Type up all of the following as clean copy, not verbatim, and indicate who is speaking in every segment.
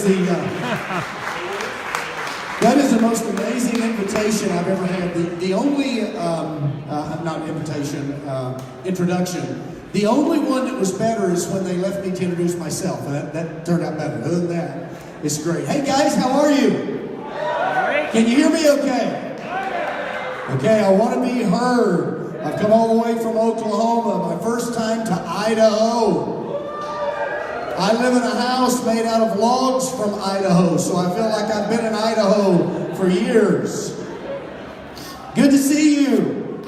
Speaker 1: see that is the most amazing invitation I've ever had. The only, not invitation, introduction. The only one that was better is when they left me to introduce myself. That turned out better. Other than that, it's great. Hey guys, how are you? Can you hear me okay? Okay, I want to be heard. I've come all the way from Oklahoma, my first time to Idaho. I live in a house made out of logs from Idaho, so I feel like I've been in Idaho for years. Good to see you.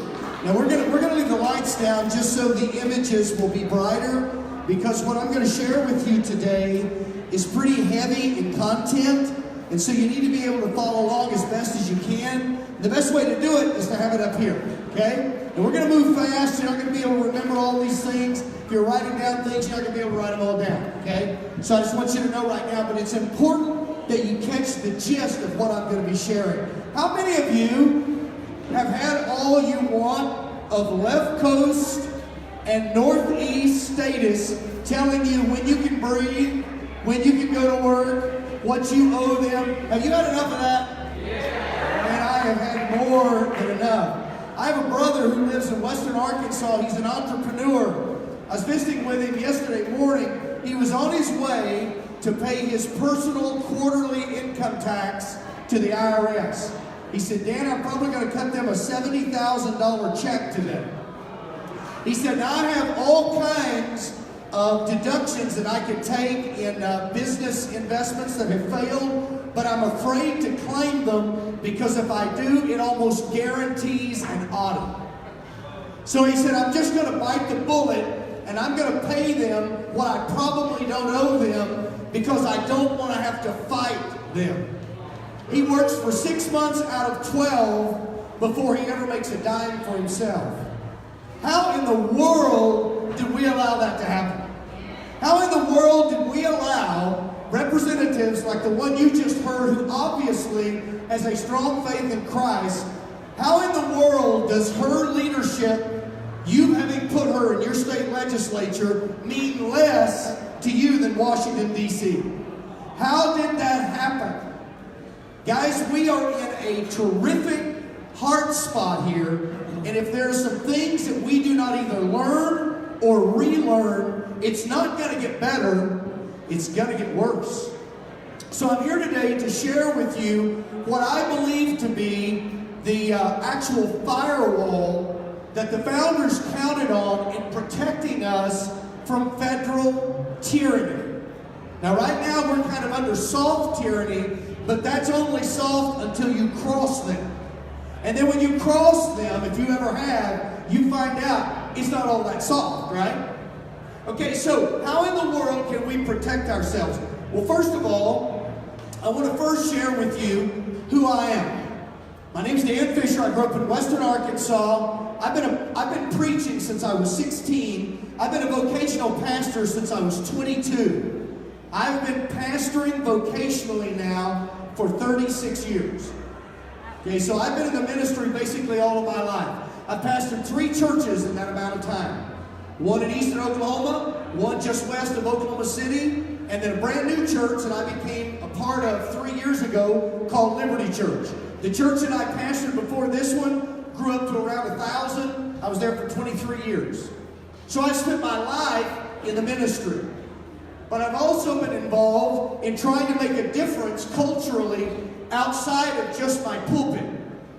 Speaker 1: Now we're gonna leave the lights down just so the images will be brighter, because what I'm gonna share with you today is pretty heavy in content, and so you need to be able to follow along as best as you can. The best way to do it is to have it up here, okay? And we're gonna move fast. You're not gonna be able to remember all these things. If you're writing down things, you're not gonna be able to write them all down, okay? So I just want you to know right now, but it's important that you catch the gist of what I'm gonna be sharing. How many of you have had all you want of left coast and northeast status telling you when you can breathe, when you can go to work, what you owe them? Have you had enough of that? Man, I have had more than enough. I have a brother who lives in western Arkansas. He's an entrepreneur. I was visiting with him yesterday morning. He was on his way to pay his personal quarterly income tax to the IRS. He said, Dan, I'm probably going to cut them a $70,000 check today. He said, now I have all kinds of deductions that I could take in business investments that have failed, but I'm afraid to claim them because if I do, it almost guarantees an audit. So he said, I'm just going to bite the bullet and I'm going to pay them what I probably don't owe them because I don't want to have to fight them. He works for 6 months out of 12 before he ever makes a dime for himself. How in the world did we allow that to happen? How in the world did we allow representatives like the one you just heard, who obviously has a strong faith in Christ, how in the world does her leadership, you having put her in your state legislature, mean less to you than Washington, D.C.? How did that happen? Guys, we are in a terrific hard spot here, and if there are some things that we do not either learn or relearn, it's not going to get better, it's going to get worse. So I'm here today to share with you what I believe to be the actual firewall that the founders counted on in protecting us from federal tyranny. Now right now we're kind of under soft tyranny, but that's only soft until you cross them. And then when you cross them, if you ever have, you find out it's not all that soft, right? Okay, so how in the world can we protect ourselves? Well, first of all, I want to first share with you who I am. My name's Dan Fisher. I grew up in western Arkansas. I've been preaching since I was 16. I've been a vocational pastor since I was 22. I've been pastoring vocationally now for 36 years. Okay, so I've been in the ministry basically all of my life. I've pastored 3 churches in that amount of time. One in eastern Oklahoma, one just west of Oklahoma City, and then a brand new church that I became a part of 3 years ago called Liberty Church. The church that I pastored before this one grew up to around 1,000. I was there for 23 years. So I spent my life in the ministry. But I've also been involved in trying to make a difference culturally outside of just my pulpit.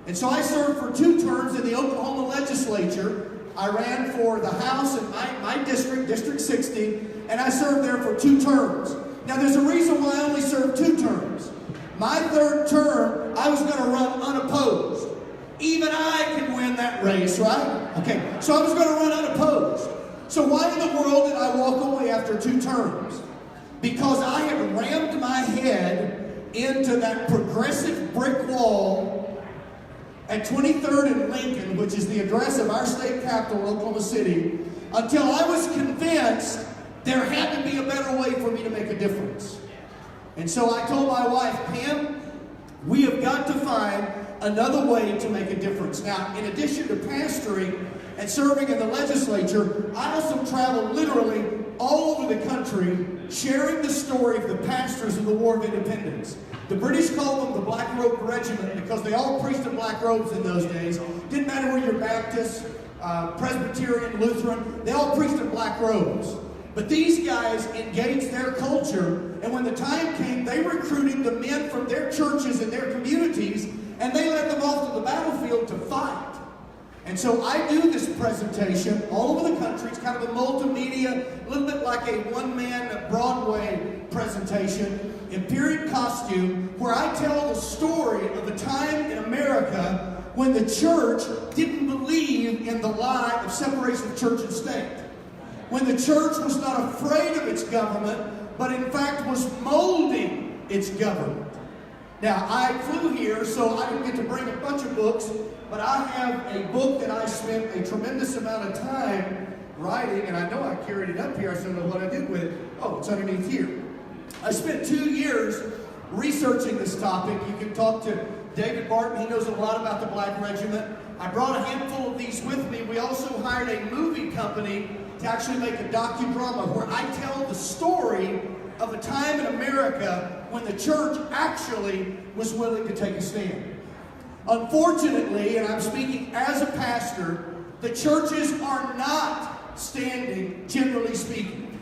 Speaker 1: And so I served for 2 terms in the Oklahoma legislature. I ran for the House in my district, District 60, and I served there for 2 terms. Now there's a reason why I only served 2 terms. My 3rd term, I was going to run unopposed. Even I can win that race, right? Okay, so I was going to run unopposed. So why in the world did I walk away after 2 terms? Because I had rammed my head into that progressive brick wall at 23rd and Lincoln, which is the address of our state capital, Oklahoma City, until I was convinced there had to be a better way for me to make a difference. And so I told my wife, Pam, we have got to find another way to make a difference. Now, in addition to pastoring and serving in the legislature, I also travel literally all over the country sharing the story of the pastors of the War of Independence. The British called them the Black Robe Regiment because they all preached in black robes in those days. Didn't matter whether you're Baptist, Presbyterian, Lutheran, they all preached in black robes. But these guys engaged their culture, and when the time came, they recruited the men from their churches and their communities, and they led them off to the battlefield to fight. And so I do this presentation all over the country. It's kind of a multimedia, a little bit like a one-man Broadway presentation in period costume, where I tell the story of a time in America when the church didn't believe in the lie of separation of church and state. When the church was not afraid of its government, but in fact was molding its government. Now, I flew here, so I didn't get to bring a bunch of books, but I have a book that I spent a tremendous amount of time writing, and I know I carried it up here. I don't know what I did with it. Oh, it's underneath here. I spent 2 years researching this topic. You can talk to David Barton. He knows a lot about the Black Regiment. I brought a handful of these with me. We also hired a movie company to actually make a docudrama where I tell the story of a time in America when the church actually was willing to take a stand. Unfortunately, and I'm speaking as a pastor, the churches are not standing, generally speaking.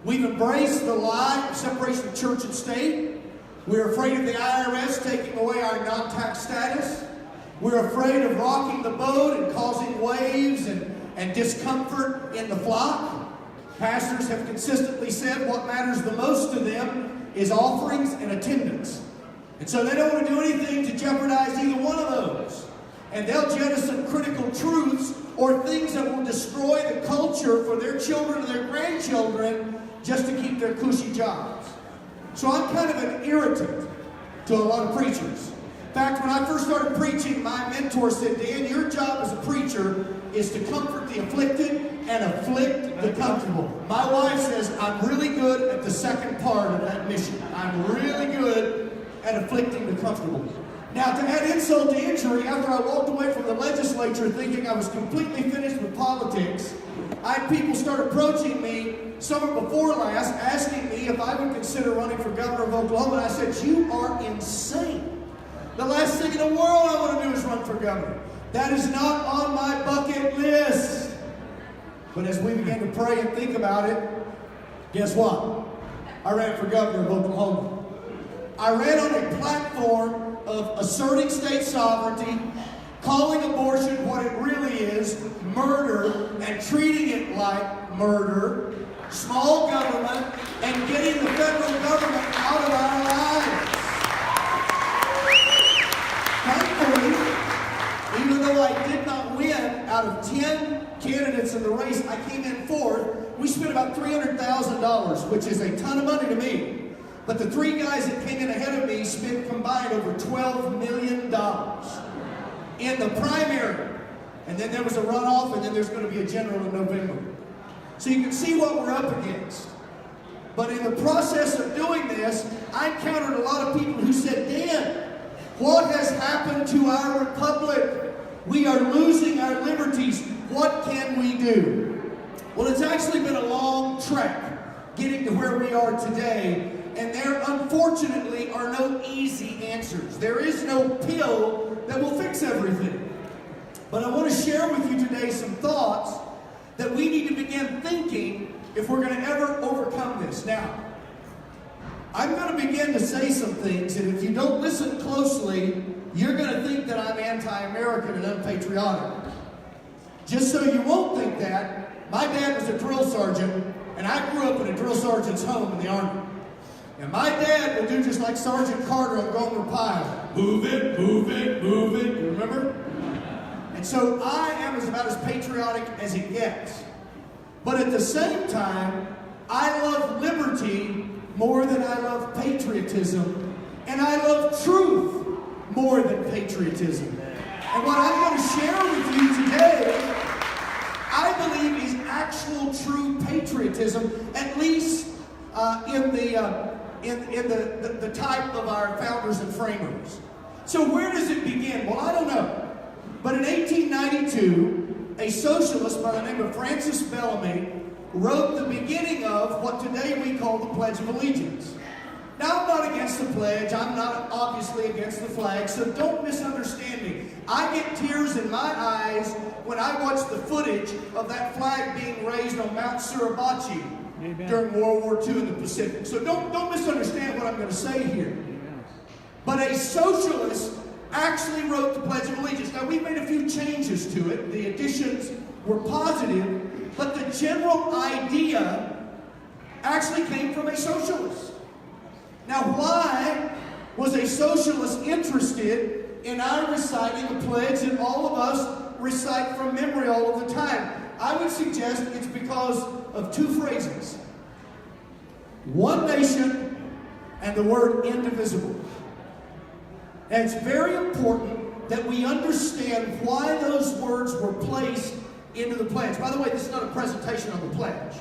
Speaker 1: We've embraced the lie of separation of church and state. We're afraid of the IRS taking away our non-tax status. We're afraid of rocking the boat and causing waves and discomfort in the flock. Pastors have consistently said what matters the most to them is offerings and attendance. And so they don't want to do anything to jeopardize either one of those. And they'll jettison critical truths or things that will destroy the culture for their children and their grandchildren just to keep their cushy jobs. So I'm kind of an irritant to a lot of preachers. In fact, when I first started preaching, my mentor said, Dan, your job as a preacher is to comfort the afflicted and afflict the comfortable. My wife says I'm really good at the second part of that mission. I'm really good at afflicting the comfortable. Now, to add insult to injury, after I walked away from the legislature thinking I was completely finished with politics, I had people start approaching me summer before last, asking me if I would consider running for governor of Oklahoma, and I said, you are insane. The last thing in the world I want to do is run for governor. That is not on my bucket list. But as we began to pray and think about it, guess what? I ran for governor of Oklahoma. I ran on a platform of asserting state sovereignty, calling abortion what it really is, murder, and treating it like murder, small government, and getting the federal government out of our lives. Thankfully, even though I did not win, out of 10 candidates in the race, I came in fourth. We spent about $300,000, which is a ton of money to me. But the three guys that came in ahead of me spent combined over $12 million in the primary. And then there was a runoff, and then there's going to be a general in November. So you can see what we're up against. But in the process of doing this, I encountered a lot of people who said, Dan, what has happened to our republic? We are losing our liberties. What can we do? Well, it's actually been a long trek getting to where we are today. And there, unfortunately, are no easy answers. There is no pill that will fix everything. But I want to share with you today some thoughts that we need to begin thinking if we're going to ever overcome this. Now, I'm going to begin to say some things, and if you don't listen closely, you're going to think that I'm anti-American and unpatriotic. Just so you won't think that, my dad was a drill sergeant, and I grew up in a drill sergeant's home in the Army. And my dad would do just like Sergeant Carter on Gomer Pyle. Move it, move it, move it. You remember? And so I am about as patriotic as it gets. But at the same time, I love liberty more than I love patriotism. And I love truth more than patriotism. And what I'm going to share with you today, I believe is actual true patriotism, at least in the type of our founders and framers. So where does it begin? Well, I don't know. But in 1892, a socialist by the name of Francis Bellamy wrote the beginning of what today we call the Pledge of Allegiance. Now, I'm not against the pledge. I'm not obviously against the flag, so don't misunderstand me. I get tears in my eyes when I watch the footage of that flag being raised on Mount Suribachi during World War II in the Pacific. So don't misunderstand what I'm going to say here. But a socialist actually wrote the Pledge of Allegiance. Now, we've made a few changes to it. The additions were positive, but the general idea actually came from a socialist. Now, why was a socialist interested in our reciting the pledge that all of us recite from memory all of the time? I would suggest it's because of two phrases. One nation and the word indivisible. And it's very important that we understand why those words were placed into the pledge. By the way, this is not a presentation on the pledge.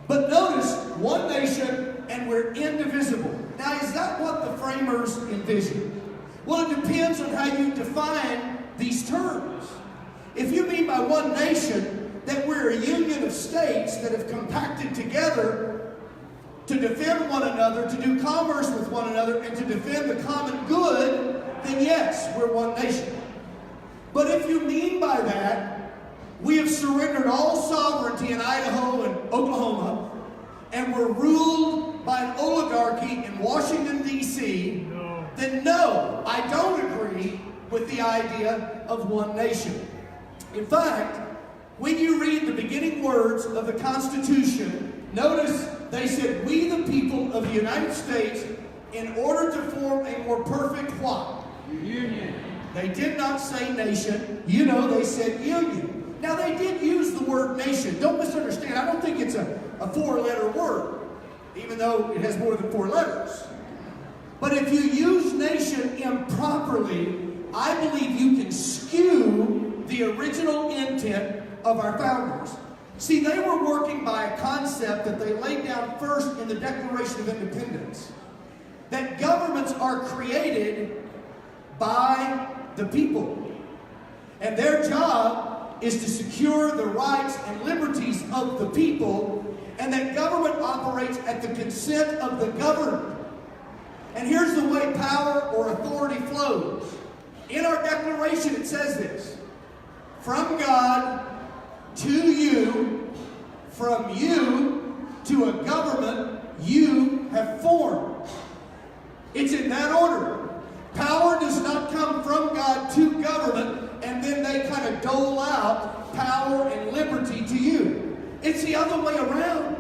Speaker 1: But notice, one nation and we're indivisible. Now, is that what the framers envisioned? Well, it depends on how you define these terms. If you mean by one nation that we're a union of states that have compacted together to defend one another, to do commerce with one another, and to defend the common good, then yes, we're one nation. But if you mean by that, we have surrendered all sovereignty in Idaho and Oklahoma, and we're ruled by an oligarchy in Washington, D.C., then no, I don't agree with the idea of one nation. In fact, when you read the beginning words of the Constitution, notice they said, "We the people of the United States, in order to form a more perfect what? Union." They did not say nation. You know, they said union. Now, they did use the word nation. Don't misunderstand. I don't think it's a four-letter word, even though it has more than four letters. But if you use nation improperly, I believe you can skew the original intent of our founders. See, they were working by a concept that they laid down first in the Declaration of Independence, that governments are created by the people, and their job is to secure the rights and liberties of the people, and that government operates at the consent of the governed. And here's the way power or authority flows. In our Declaration, it says this: from God to you, from you to a government you have formed. It's in that order. Power does not come from God to government, and then they kind of dole out power and liberty to you. It's the other way around.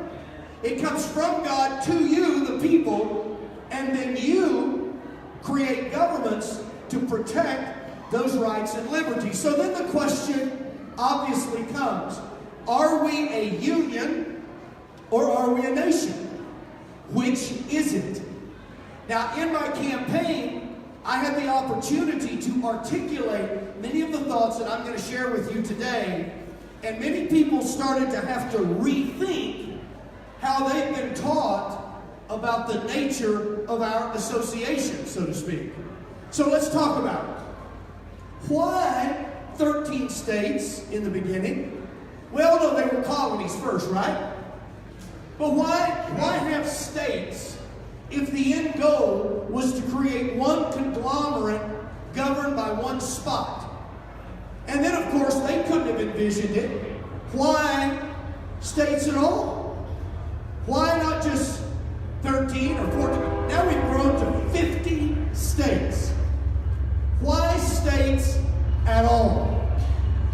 Speaker 1: It comes from God to you, the people, and then you create governments to protect those rights and liberties. So then the question obviously comes, are we a union or are we a nation? Which is it? Now, in my campaign, I had the opportunity to articulate many of the thoughts that I'm going to share with you today, and many people started to have to rethink how they've been taught about the nature of our association, so to speak. So let's talk about it. Why 13 states in the beginning? Well, no, they were colonies first, right? But why have states if the end goal was to create one conglomerate governed by one spot? And then, of course, they couldn't have envisioned it. Why states at all? Why not just 13 or 14? Now we've grown to 50 states. Why states at all?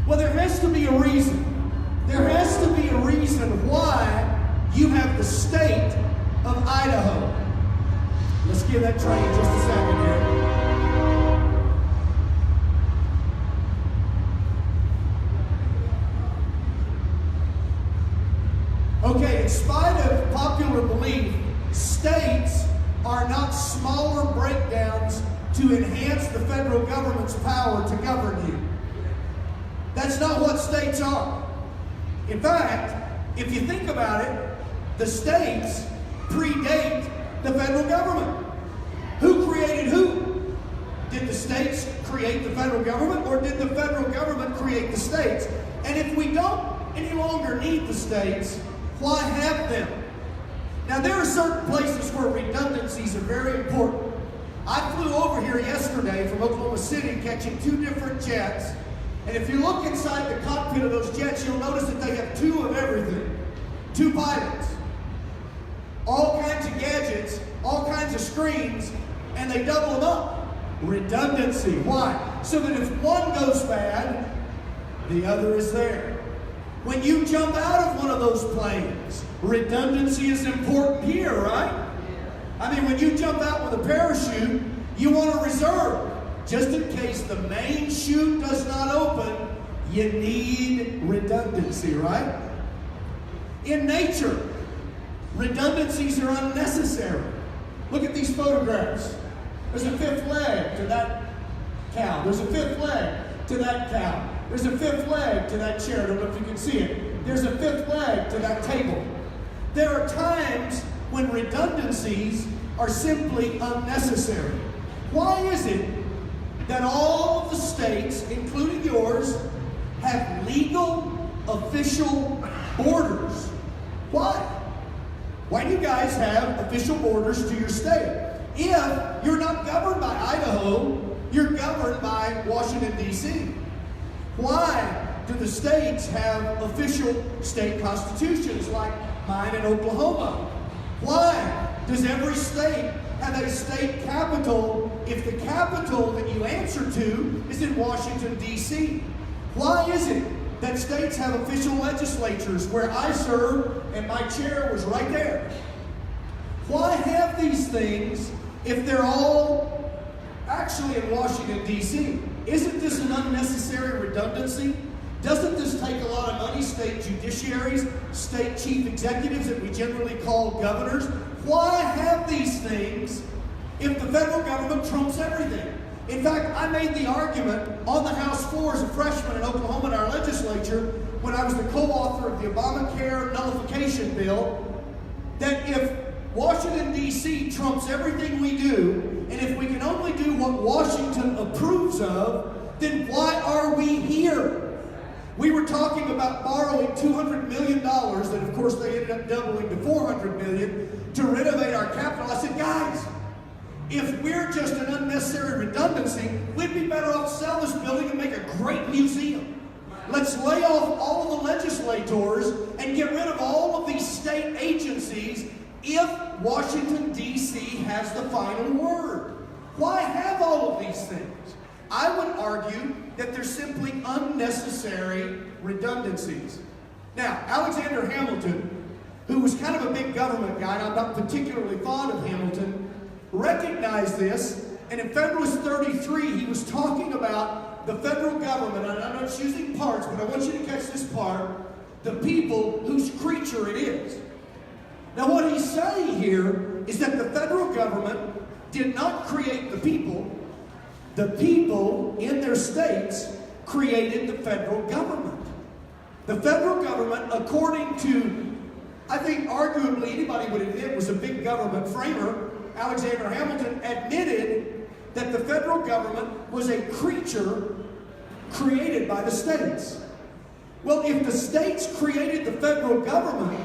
Speaker 1: Well, there has to be a reason. There has to be a reason why you have the state of Idaho. Let's give that train just a second here. Okay, in spite of popular belief, states are not smaller breakdowns to enhance the federal government's power to govern you. That's not what states are. In fact, if you think about it, the states predate the federal government. Who created who? Did the states create the federal government, or did the federal government create the states? And if we don't any longer need the states, Why have them? Now, there are certain places where redundancies are very important. I flew over here yesterday from Oklahoma City catching 2 different jets. And if you look inside the cockpit of those jets, you'll notice that they have 2 of everything. 2 pilots. All kinds of gadgets, all kinds of screens, and they double them up. Redundancy. Why? So that if one goes bad, the other is there. When you jump out of one of those planes, redundancy is important here, right? I mean, when you jump out with a parachute, you want a reserve. Just in case the main chute does not open, you need redundancy, right? In nature, redundancies are unnecessary. Look at these photographs. There's a 5th leg to that cow. There's a 5th leg to that cow. There's a 5th leg to that chair. I don't know if you can see it. There's a 5th leg to that table. There are times when redundancies are simply unnecessary. Why is it that all of the states, including yours, have legal, official borders? Why? Why do you guys have official borders to your state? If you're not governed by Idaho, you're governed by Washington, D.C. Why do the states have official state constitutions like mine in Oklahoma? Why does every state have a state capital if the capital that you answer to is in Washington, D.C.? Why is it that states have official legislatures where I serve and my chair was right there? Why have these things if they're all actually in Washington, D.C.? Isn't this an unnecessary redundancy? Doesn't this take a lot of money, state judiciaries, state chief executives that we generally call governors? Why have these things if the federal government trumps everything? In fact, I made the argument on the House floor as a freshman in Oklahoma in our legislature when I was the co-author of the Obamacare nullification bill that if Washington, D.C. trumps everything we do, and if we can only do what Washington approves of, then why are we here? We were talking about borrowing $200 million, that of course they ended up doubling to $400 million, to renovate our Capitol. I said, guys, if we're just an unnecessary redundancy, we'd be better off sell this building and make a great museum. Let's lay off all of the legislators and get rid of all of these state agencies if Washington, D.C. has the final word. Why have all of these things? I would argue that they're simply unnecessary redundancies. Now, Alexander Hamilton, who was kind of a big government guy, and I'm not particularly fond of Hamilton, recognized this, and in Federalist 33, he was talking about the federal government, and I'm not choosing parts, but I want you to catch this part, the people whose creature it is. Now, what he's saying here is that the federal government did not create the people. The people in their states created the federal government. The federal government, according to, I think arguably anybody would admit was a big government framer, Alexander Hamilton admitted that the federal government was a creature created by the states. Well, if the states created the federal government,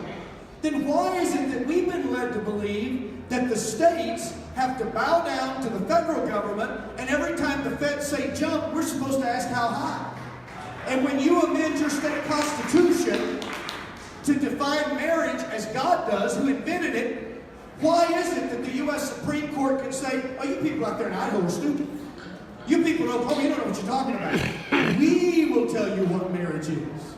Speaker 1: then why is it that we've been led to believe that the states have to bow down to the federal government, and every time the feds say jump, we're supposed to ask how high? And when you amend your state constitution to define marriage as God does, who invented it, why is it that the U.S. Supreme Court can say, oh, you people out there in Idaho are stupid. You people in Oklahoma, you don't know what you're talking about. We will tell you what marriage is.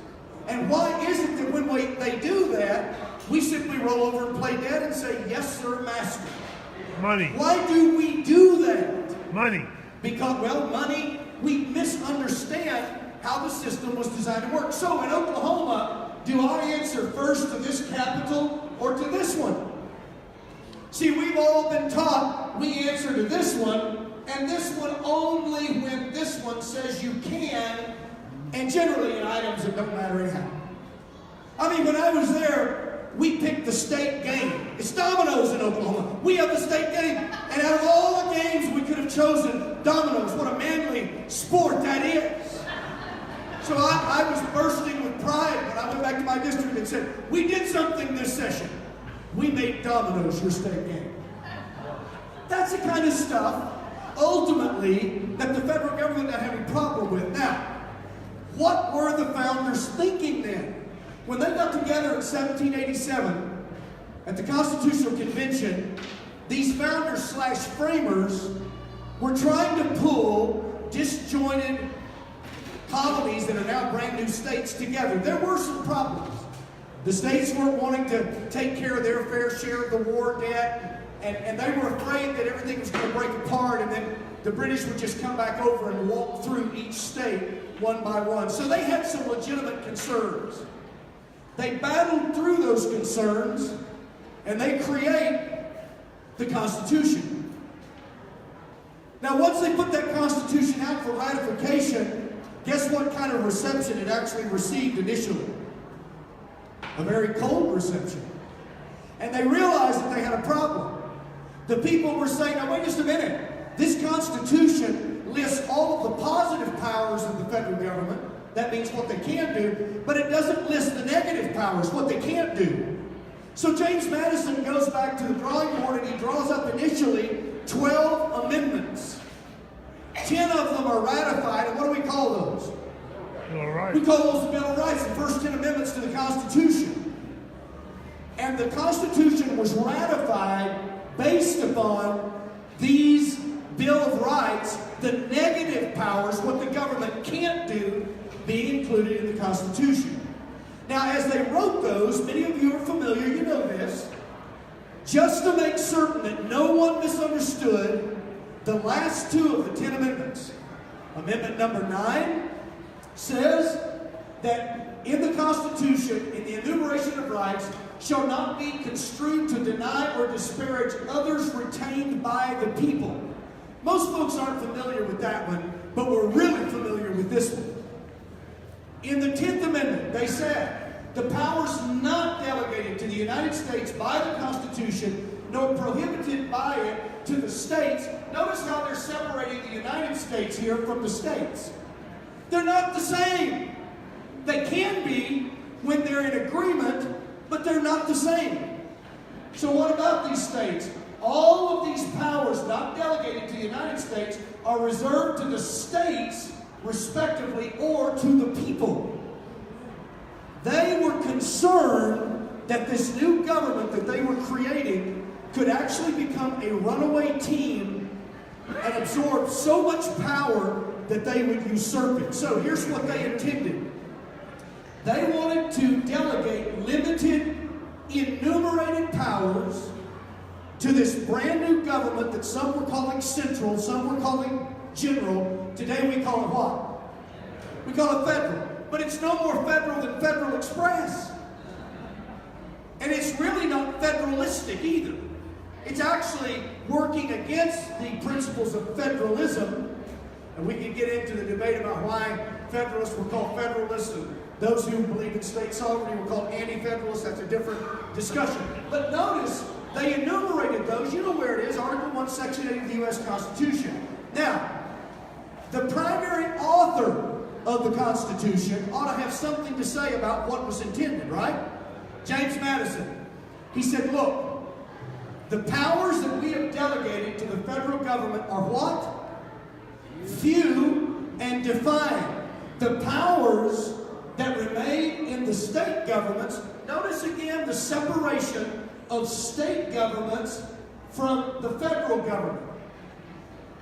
Speaker 1: And why is it that when they do that, we simply roll over and play dead and say, yes, sir, master?
Speaker 2: Money.
Speaker 1: Why do we do that?
Speaker 2: Money.
Speaker 1: Because, well, money, we misunderstand how the system was designed to work. So in Oklahoma, do I answer first to this capital or to this one? See, we've all been taught we answer to this one, and this one only when this one says you can, and generally in items that don't matter anyhow. I mean, when I was there, we picked the state game. It's dominoes in Oklahoma. We have the state game. And out of all the games we could have chosen, dominoes. What a manly sport that is. So I was bursting with pride. pride when I went back to my district and said, we did something this session. We made Domino's your state game. That's the kind of stuff, ultimately, that the federal government doesn't have any problem with. Now, what were the founders thinking then? When they got together in 1787 at the Constitutional Convention, these founders / framers were trying to pull disjointed colonies that are now brand new states together. There were some problems. The states weren't wanting to take care of their fair share of the war debt, and they were afraid that everything was going to break apart, and then the British would just come back over and walk through each state one by one. So they had some legitimate concerns. They battled through those concerns, and they create the Constitution. Now, once they put that Constitution out for ratification, guess what kind of reception it actually received initially? A very cold reception. And they realized that they had a problem. The people were saying, now wait just a minute. This Constitution lists all of the positive powers of the federal government. That means what they can do, but it doesn't list the negative powers, what they can't do. So James Madison goes back to the drawing board and he draws up initially 12 amendments. 10 of them are ratified, and what do we call those?
Speaker 2: Bill of Rights.
Speaker 1: We call those the Bill of Rights, the first 10 amendments to the Constitution. And the Constitution was ratified based upon these Bill of Rights, the negative powers, what the government can't do, being included in the Constitution. Now, as they wrote those, many of you are familiar, you know this, just to make certain that no one misunderstood the last two of the 10 amendments. Amendment number 9 says that in the Constitution, in the enumeration of rights, shall not be construed to deny or disparage others retained by the people. Most folks aren't familiar with that one, but we're really familiar with this one. In the 10th Amendment, they said, the powers not delegated to the United States by the Constitution, nor prohibited by it to the states. Notice how they're separating the United States here from the states. They're not the same. They can be when they're in agreement, but they're not the same. So what about these states? All of these powers not delegated to the United States are reserved to the states, respectively, or to the people. They were concerned that this new government that they were creating could actually become a runaway team and absorb so much power that they would usurp it. So here's what they intended. They wanted to delegate limited, enumerated powers to this brand new government that some were calling central, some were calling general. Today we call it what? We call it federal. But it's no more federal than Federal Express. And it's really not federalistic either. It's actually working against the principles of federalism. And we can get into the debate about why Federalists were called Federalists and those who believe in state sovereignty were called anti-federalists. That's a different discussion. But notice, they enumerated those. You know where it is, Article 1, Section 8 of the U.S. Constitution. Now, the primary author of the Constitution ought to have something to say about what was intended, right? James Madison. He said, look, the powers that we have delegated to the federal government are what? Few and defined. The powers that remain in the state governments, notice again the separation of state governments from the federal government.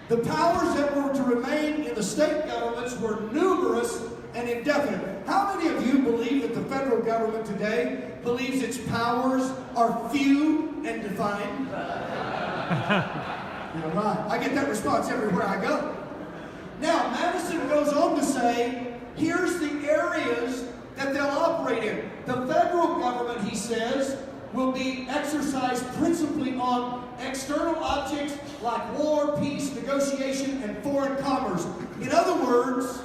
Speaker 1: The powers that were to remain in the state governments were numerous and indefinite. How many of you believe that the federal government today believes its powers are few and defined? Yeah, right. I get that response everywhere I go. Now, Madison goes on to say, here's the areas that they'll operate in. The federal government, he says, will be exercised principally on external objects like war, peace, negotiation, and foreign commerce. In other words,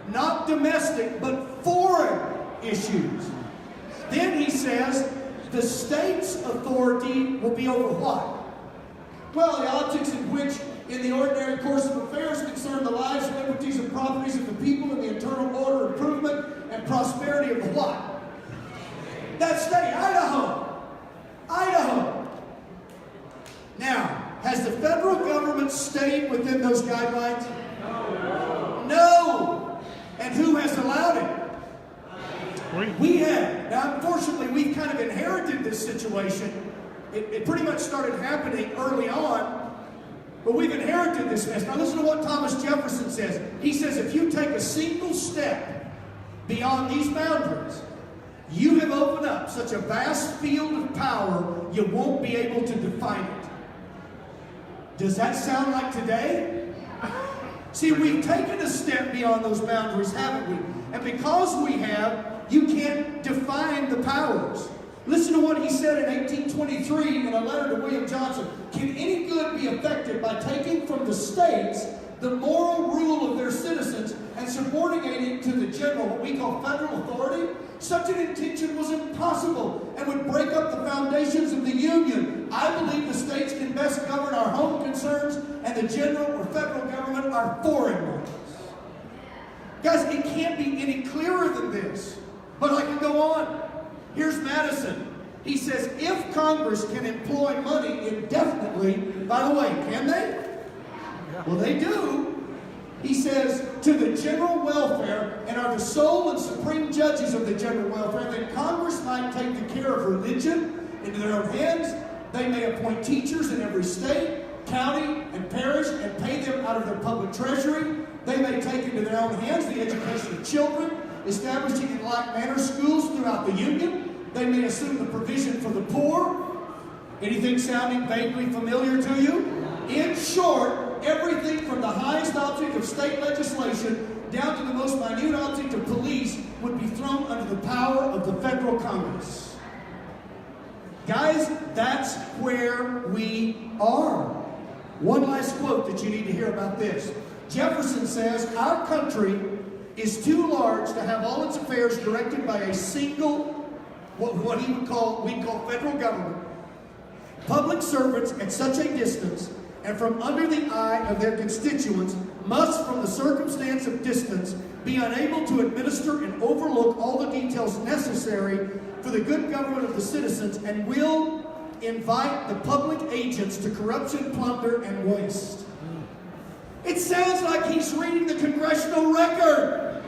Speaker 1: not domestic, but foreign issues. Then he says, the state's authority will be over what? Well, the objects in which, in the ordinary course of affairs, concern the lives, liberties, and properties of the people and the internal order, improvement, and prosperity what? That state, Idaho. Idaho. Now, has the federal government stayed within those guidelines? No. And who has allowed it? We have. Now, unfortunately, we've kind of inherited this situation. It pretty much started happening early on, but we've inherited this mess. Now, listen to what Thomas Jefferson says. He says, if you take a single step beyond these boundaries, you have opened up such a vast field of power, you won't be able to define it. Does that sound like today? See, we've taken a step beyond those boundaries, haven't we? And because we have, you can't define the powers. Listen to what he said in 1823 in a letter to William Johnson. Can any good be effected by taking from the states the moral rule of their citizens and subordinating to the general, what we call federal authority? Such an intention was impossible and would break up the foundations of the Union. I believe the states can best govern our home concerns and the general or federal government our foreign ones. Guys, it can't be any clearer than this. But I can go on. Here's Madison. He says, if Congress can employ money indefinitely, by the way, can they? Well, they do. He says, to the general welfare and are the sole and supreme judges of the general welfare, then Congress might take the care of religion into their own hands. They may appoint teachers in every state, county, and parish and pay them out of their public treasury. They may take into their own hands the education of children, establishing in like manner schools throughout the Union. They may assume the provision for the poor. Anything sounding vaguely familiar to you? In short, everything from the highest object of state legislation down to the most minute object of police would be thrown under the power of the federal Congress. Guys, that's where we are. One last quote that you need to hear about this. Jefferson says, our country is too large to have all its affairs directed by a single, what he would call, we call federal government. Public servants at such a distance and from under the eye of their constituents must, from the circumstance of distance, be unable to administer and overlook all the details necessary for the good government of the citizens, and will invite the public agents to corruption, plunder, and waste. It sounds like he's reading the congressional record.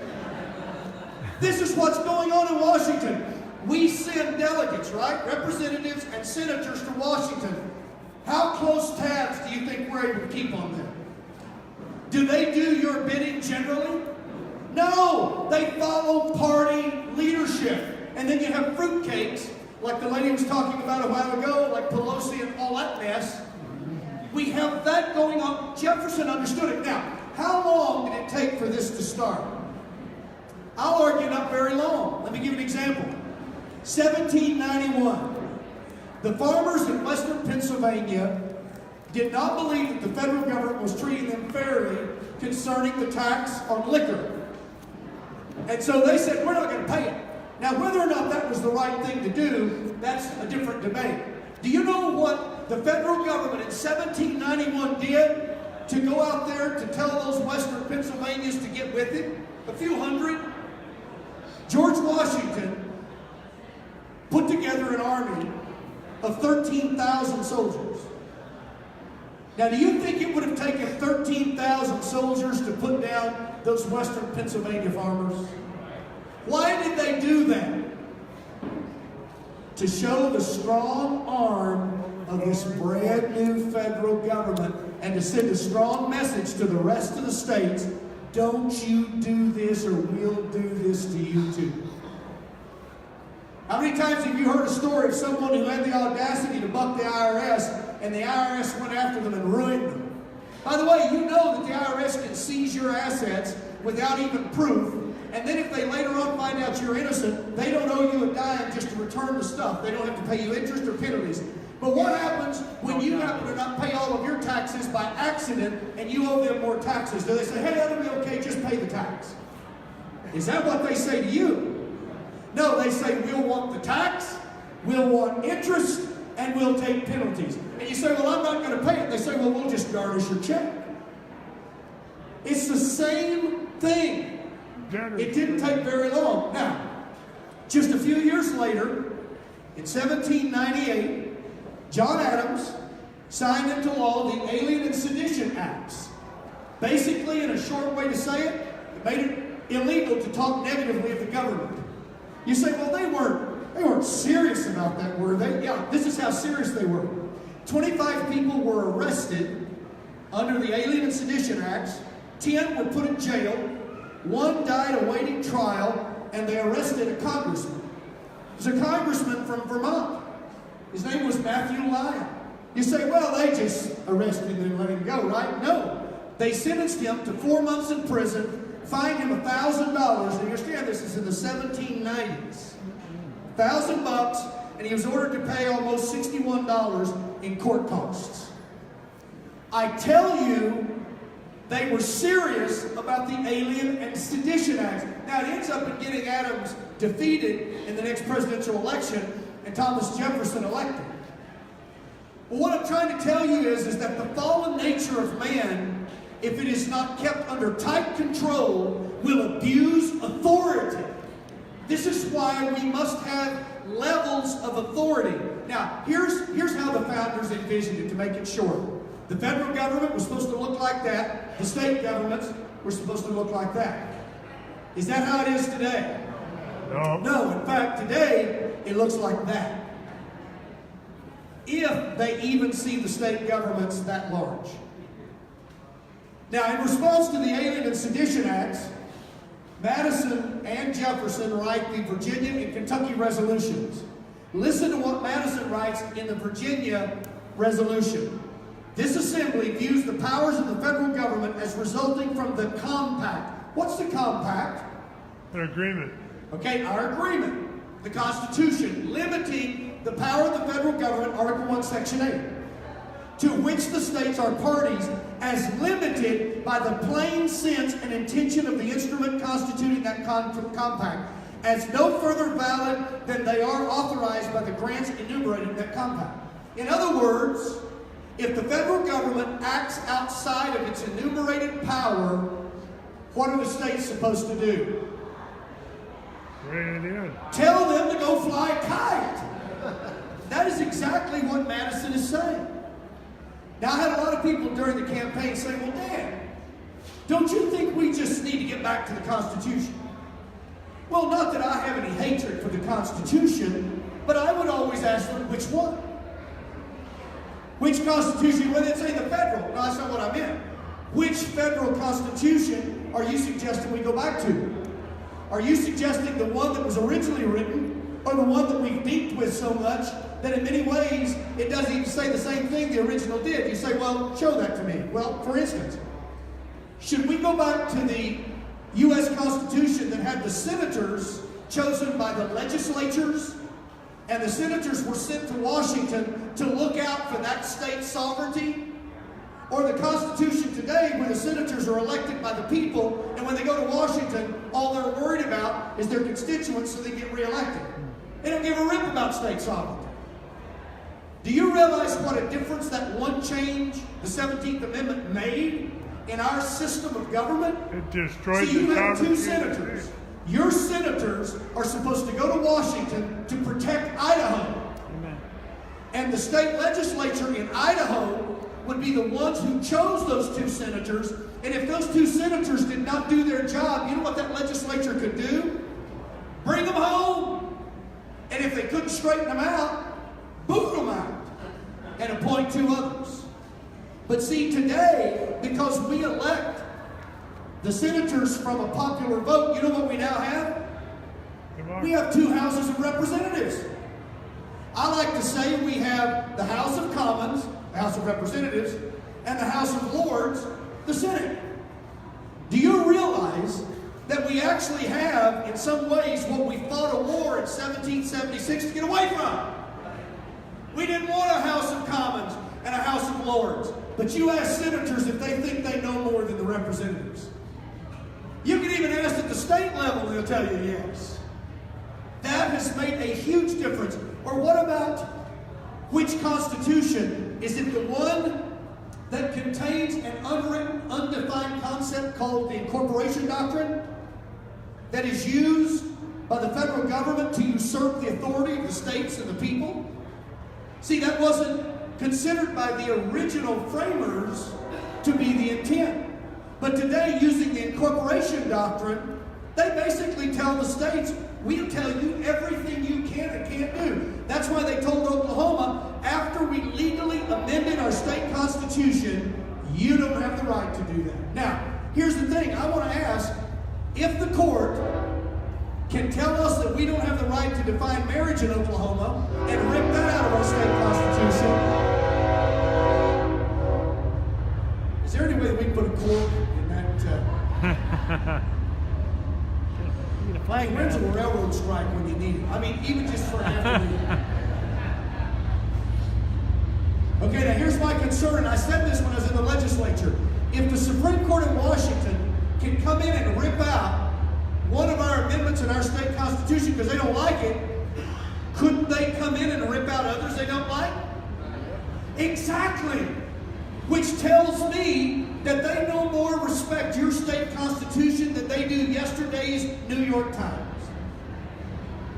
Speaker 1: This is what's going on in Washington. We send delegates, right? Representatives and senators to Washington. How close tabs do you think we're able to keep on them? Do they do your bidding generally? No, they follow party leadership. And then you have fruitcakes, like the lady was talking about a while ago, like Pelosi and all that mess. We have that going on. Jefferson understood it. Now, how long did it take for this to start? I'll argue not very long. Let me give you an example. 1791. The farmers in western Pennsylvania did not believe that the federal government was treating them fairly concerning the tax on liquor. And so they said, we're not going to pay it. Now, whether or not that was the right thing to do, that's a different debate. Do you know what the federal government in 1791 did to go out there to tell those western Pennsylvanians to get with it? A few hundred. George Washington put together an army of 13,000 soldiers. Now, do you think it would have taken 13,000 soldiers to put down those western Pennsylvania farmers? Why did they do that? To show the strong arm of this brand new federal government and to send a strong message to the rest of the states, don't you do this or we'll do this to you too. How many times have you heard a story of someone who had the audacity to buck the IRS and the IRS went after them and ruined them? By the way, you know that the IRS can seize your assets without even proof, and then if they later on find out you're innocent, they don't owe you a dime just to return the stuff. They don't have to pay you interest or penalties. But what happens when you happen to not pay all of your taxes by accident and you owe them more taxes? Do they say, hey, that'll be okay, just pay the tax? Is that what they say to you? No, they say, we'll want the tax, we'll want interest, and we'll take penalties. And you say, well, I'm not going to pay it. They say, well, we'll just garnish your check. It's the same thing. It didn't take very long. Now, Just a few years later, in 1798, John Adams signed into law the Alien and Sedition Acts. Basically, in a short way to say it, it made it illegal to talk negatively of the government. You say, well, they weren't serious about that, were they? Yeah, this is how serious they were. 25 people were arrested under the Alien and Sedition Acts. 10 were put in jail. 1 died awaiting trial, and they arrested a congressman. It was a congressman from Vermont. His name was Matthew Lyon. You say, well, they just arrested him and let him go, right? No. They sentenced him to 4 months in prison, fined him $1,000. And you understand this is in the 1790s. $1,000, and he was ordered to pay almost $61 in court costs. I tell you, they were serious about the Alien and Sedition Acts. Now, it ends up in getting Adams defeated in the next presidential election and Thomas Jefferson elected. But what I'm trying to tell you is that the fallen nature of man, if it is not kept under tight control, will abuse authority. This is why we must have levels of authority. Now, here's how the founders envisioned it, to make it short. The federal government was supposed to look like that. The state governments were supposed to look like that. Is that how it is today?
Speaker 2: No.
Speaker 1: No, in fact, today, it looks like that. If they even see the state governments that large. Now, in response to the Alien and Sedition Acts, Madison and Jefferson write the Virginia and Kentucky resolutions. Listen to what Madison writes in the Virginia resolution. This assembly views the powers of the federal government as resulting from the compact. What's the compact?
Speaker 2: An agreement.
Speaker 1: Okay, our agreement. The Constitution, limiting the power of the federal government, Article 1, Section 8, to which the states are parties as limited by the plain sense and intention of the instrument constituting that compact, as no further valid than they are authorized by the grants enumerated in that compact. In other words, if the federal government acts outside of its enumerated power, what are the states supposed to do?
Speaker 2: Rein it in.
Speaker 1: Tell them to go fly a kite. That is exactly what Madison is saying. Now, I had a lot of people during the campaign say, well, Dan, don't you think we just need to get back to the Constitution? Well, not that I have any hatred for the Constitution, but I would always ask them, which one? Which Constitution? Well, they'd say the federal. No, that's not what I meant. Which federal Constitution are you suggesting we go back to? Are you suggesting the one that was originally written, or the one that we've beeped with so much that in many ways it doesn't even say the same thing the original did? You say, well, show that to me. Well, for instance, should we go back to the U.S. Constitution that had the senators chosen by the legislatures, and the senators were sent to Washington to look out for that state's sovereignty? Or the Constitution today, where the senators are elected by the people, and when they go to Washington, all they're worried about is their constituents so they get reelected. They don't give a rip about state sovereignty. Do you realize what a difference that one change, the 17th Amendment, made in our system of government?
Speaker 2: It destroyed
Speaker 1: See, you
Speaker 2: the
Speaker 1: have two
Speaker 2: Constitution.
Speaker 1: senators. Your senators are supposed to go to Washington to protect Idaho.
Speaker 2: Amen.
Speaker 1: And the state legislature in Idaho would be the ones who chose those two senators. And if those two senators did not do their job, you know what that legislature could do? Bring them home. And if they couldn't straighten them out, boot them out and appoint two others. But see, today, because we elect the senators from a popular vote, you know what we now have? We have two houses of representatives. I like to say we have the House of Commons, the House of Representatives, and the House of Lords, the Senate. Do you realize that we actually have, in some ways, what we fought a war in 1776 to get away from? We didn't want a House of Commons and a House of Lords. But you ask senators if they think they know more than the representatives. You can even ask at the state level, they'll tell you yes. That has made a huge difference. Or what about which Constitution? Is it the one that contains an unwritten, undefined concept called the incorporation doctrine that is used by the federal government to usurp the authority of the states and the people? See, that wasn't considered by the original framers to be the intent. But today, using the incorporation doctrine, they basically tell the states, we'll tell you everything you can and can't do. That's why they told Oklahoma, after we legally amended our state constitution, you don't have the right to do that. Now, here's the thing. I want to ask, if the court can tell us that we don't have the right to define marriage in Oklahoma and rip that out of our state constitution, is there any way that we can put a court in that? When's a railroad strike when you need it? I mean, even just for an afternoon. Okay, now here's my concern, and I said this when I was in the legislature. If the Supreme Court in Washington can come in and rip out one of our amendments in our state constitution because they don't like it, couldn't they come in and rip out others they don't like? Exactly. Which tells me that they no more respect your state constitution than they do yesterday's New York Times.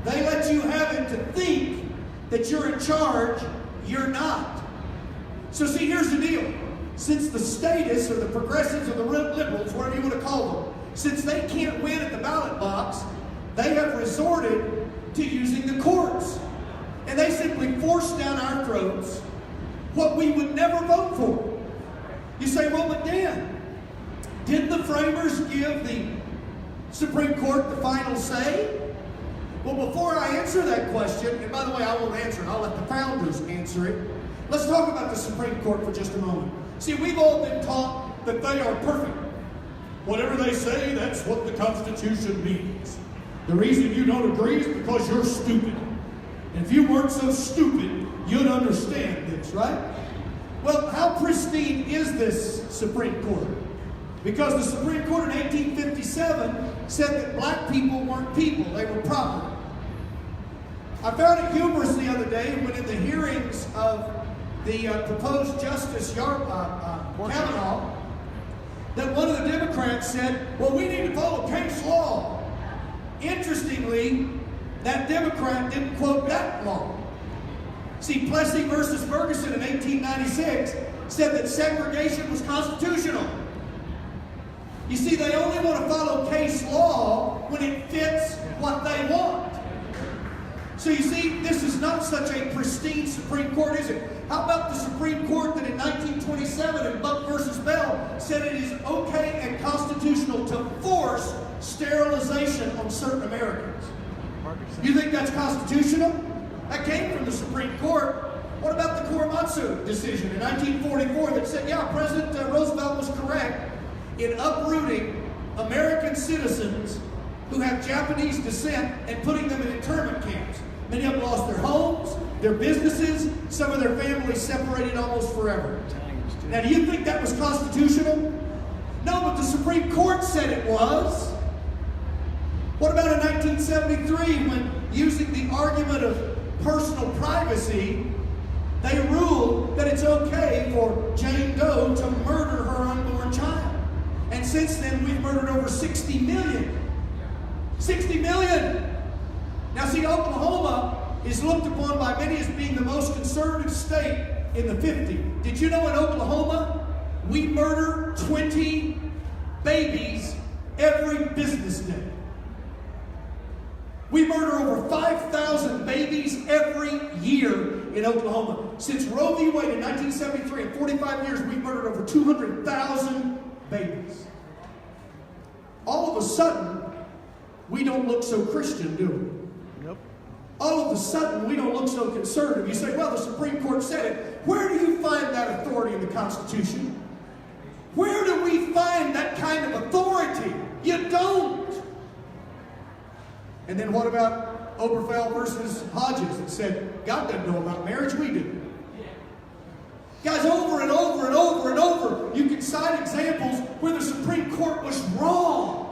Speaker 1: They let you have it to think that you're in charge. You're not. So see, here's the deal. Since the statists or the progressives or the liberals, whatever you want to call them, since they can't win at the ballot box, they have resorted to using the courts. And they simply force down our throats what we would never vote for. You say, well, but Dan, did the framers give the Supreme Court the final say? Well, before I answer that question, and by the way, I won't answer it, I'll let the founders answer it. Let's talk about the Supreme Court for just a moment. See, we've all been taught that they are perfect. Whatever they say, that's what the Constitution means. The reason you don't agree is because you're stupid. And if you weren't so stupid, you'd understand this, right? Well, how pristine is this Supreme Court? Because the Supreme Court in 1857 said that black people weren't people, they were property. I found it humorous the other day when in the hearings of the proposed Justice Kavanaugh, that one of the Democrats said, well, we need to follow case law. Interestingly, that Democrat didn't quote that law. See, Plessy versus Ferguson in 1896 said that segregation was constitutional. You see, they only want to follow case law when it fits what they want. So you see, this is not such a pristine Supreme Court, is it? How about the Supreme Court that in 1927 in Buck versus Bell said it is okay and constitutional to force sterilization on certain Americans? You think that's constitutional? That came from the Supreme Court. What about the Korematsu decision in 1944 that said, yeah, President Roosevelt was correct in uprooting American citizens who have Japanese descent and putting them in internment camps. Many of them lost their homes, their businesses, some of their families separated almost forever. Now, do you think that was constitutional? No, but the Supreme Court said it was. What about in 1973 when, using the argument of personal privacy, they ruled that it's okay for Jane Doe to murder her unborn child? And since then, we've murdered over 60 million. 60 million! Now see, Oklahoma is looked upon by many as being the most conservative state in the 50s. Did you know in Oklahoma, we murder 20 babies every business day? We murder over 5,000 babies every year in Oklahoma. Since Roe v. Wade in 1973, in 45 years, we've murdered over 200,000 babies. All of a sudden, we don't look so Christian, do we? Nope. All of a sudden, we don't look so conservative. You say, well, the Supreme Court said it. Where do you find that authority in the Constitution? Where do we find that kind of authority? You don't. And then what about Obergefell versus Hodges that said, God doesn't know about marriage, we do. Guys, over and over and over and over, you can cite examples where the Supreme Court was wrong.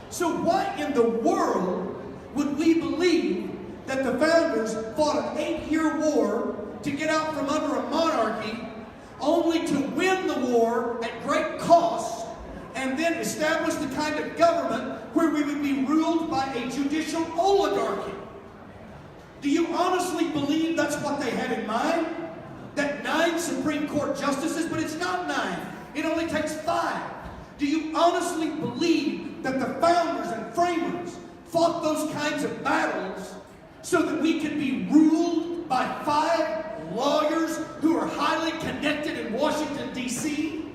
Speaker 1: So why in the world would we believe that the founders fought an 8-year war to get out from under a monarchy only to win the war at great cost and then establish the kind of government where we would be ruled by a judicial oligarchy. Do you honestly believe that's what they had in mind? That 9 Supreme Court justices, but it's not 9. It only takes 5. Do you honestly believe that the founders and framers fought those kinds of battles so that we could be ruled by 5 lawyers who are highly connected in Washington, D.C.?